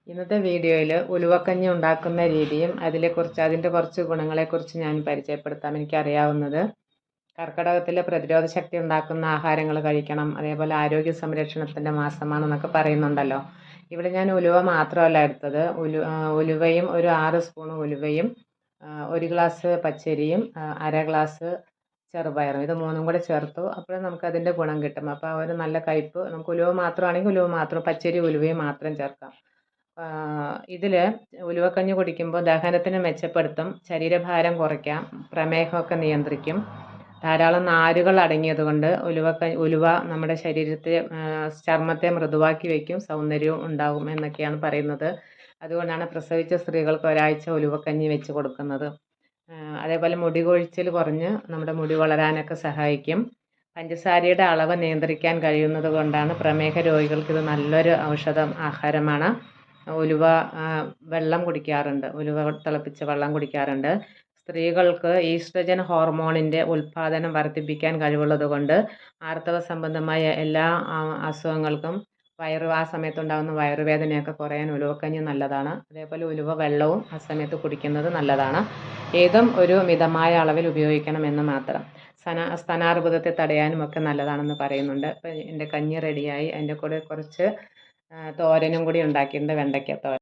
ഇന്നത്തെ വീഡിയോയിൽ ഉലുവക്കഞ്ഞി ഉണ്ടാക്കുന്ന രീതിയും അതിൻ്റെ കുറച്ച് ഗുണങ്ങളെക്കുറിച്ച് ഞാൻ പരിചയപ്പെടുത്താം. എനിക്കറിയാവുന്നത് കർക്കിടകത്തിൽ പ്രതിരോധ ശക്തി ഉണ്ടാക്കുന്ന ആഹാരങ്ങൾ കഴിക്കണം, അതേപോലെ ആരോഗ്യ സംരക്ഷണത്തിൻ്റെ മാസമാണെന്നൊക്കെ പറയുന്നുണ്ടല്ലോ. ഇവിടെ ഞാൻ ഉലുവ മാത്രമല്ല എടുത്തത്. ഉലുവയും ഒരു 6 സ്പൂൺ ഉലുവയും 1 ഗ്ലാസ് പച്ചരിയും 1/2 ഗ്ലാസ് ചെറുപയറും, ഇത് മൂന്നും കൂടെ ചേർത്തു. അപ്പോൾ നമുക്കതിൻ്റെ ഗുണം കിട്ടും. അപ്പോൾ ഒരു നല്ല കയ്പ്പ്. നമുക്ക് ഉലുവ മാത്രമാണെങ്കിൽ ഉലുവ മാത്രം, പച്ചരി ഉലുവയും മാത്രം ചേർക്കാം. ഇതിൽ ഉലുവക്കഞ്ഞി കുടിക്കുമ്പോൾ ദഹനത്തിന് മെച്ചപ്പെടുത്തും, ശരീരഭാരം കുറയ്ക്കാം, പ്രമേഹമൊക്കെ നിയന്ത്രിക്കും. ധാരാളം നാരുകൾ അടങ്ങിയതുകൊണ്ട് ഉലുവ നമ്മുടെ ശരീരത്തെ ചർമ്മത്തെ മൃദുവാക്കി വയ്ക്കും, സൗന്ദര്യവും ഉണ്ടാകും എന്നൊക്കെയാണ് പറയുന്നത്. അതുകൊണ്ടാണ് പ്രസവിച്ച സ്ത്രീകൾക്ക് ഒരാഴ്ച ഉലുവക്കഞ്ഞി വെച്ച് കൊടുക്കുന്നത്. അതേപോലെ മുടി കൊഴിച്ചിൽ കുറഞ്ഞ് നമ്മുടെ മുടി വളരാനൊക്കെ സഹായിക്കും. പഞ്ചസാരയുടെ അളവ് നിയന്ത്രിക്കാൻ കഴിയുന്നത് കൊണ്ടാണ് പ്രമേഹ രോഗികൾക്ക് ഇത് നല്ലൊരു ആഹാരമാണ്. ഉലുവ വെള്ളം കുടിക്കാറുണ്ട്, ഉലുവ തിളപ്പിച്ച വെള്ളം കുടിക്കാറുണ്ട്. സ്ത്രീകൾക്ക് ഈസ്ട്രജൻ ഹോർമോണിൻ്റെ ഉൽപ്പാദനം വർദ്ധിപ്പിക്കാൻ കഴിവുള്ളത് കൊണ്ട് ആർത്തവ സംബന്ധമായ എല്ലാ അസുഖങ്ങൾക്കും ആ സമയത്തുണ്ടാകുന്ന വയറുവേദനയൊക്കെ കുറയാൻ ഉലുവക്കഞ്ഞി നല്ലതാണ്. അതേപോലെ ഉലുവ വെള്ളവും ആ സമയത്ത് കുടിക്കുന്നത് നല്ലതാണ്. ഏതും ഒരു മിതമായ അളവിൽ ഉപയോഗിക്കണമെന്ന് മാത്രം. സ്ഥാനാർബുദത്തെ തടയാനും ഒക്കെ നല്ലതാണെന്ന് പറയുന്നുണ്ട്. അപ്പോൾ എൻ്റെ കഞ്ഞി റെഡിയായി. അതിൻ്റെ കൂടെ കുറച്ച് തോരനും കൂടി ഉണ്ടാക്കിയിട്ടുണ്ട്, വെണ്ടയ്ക്ക തോരൻ.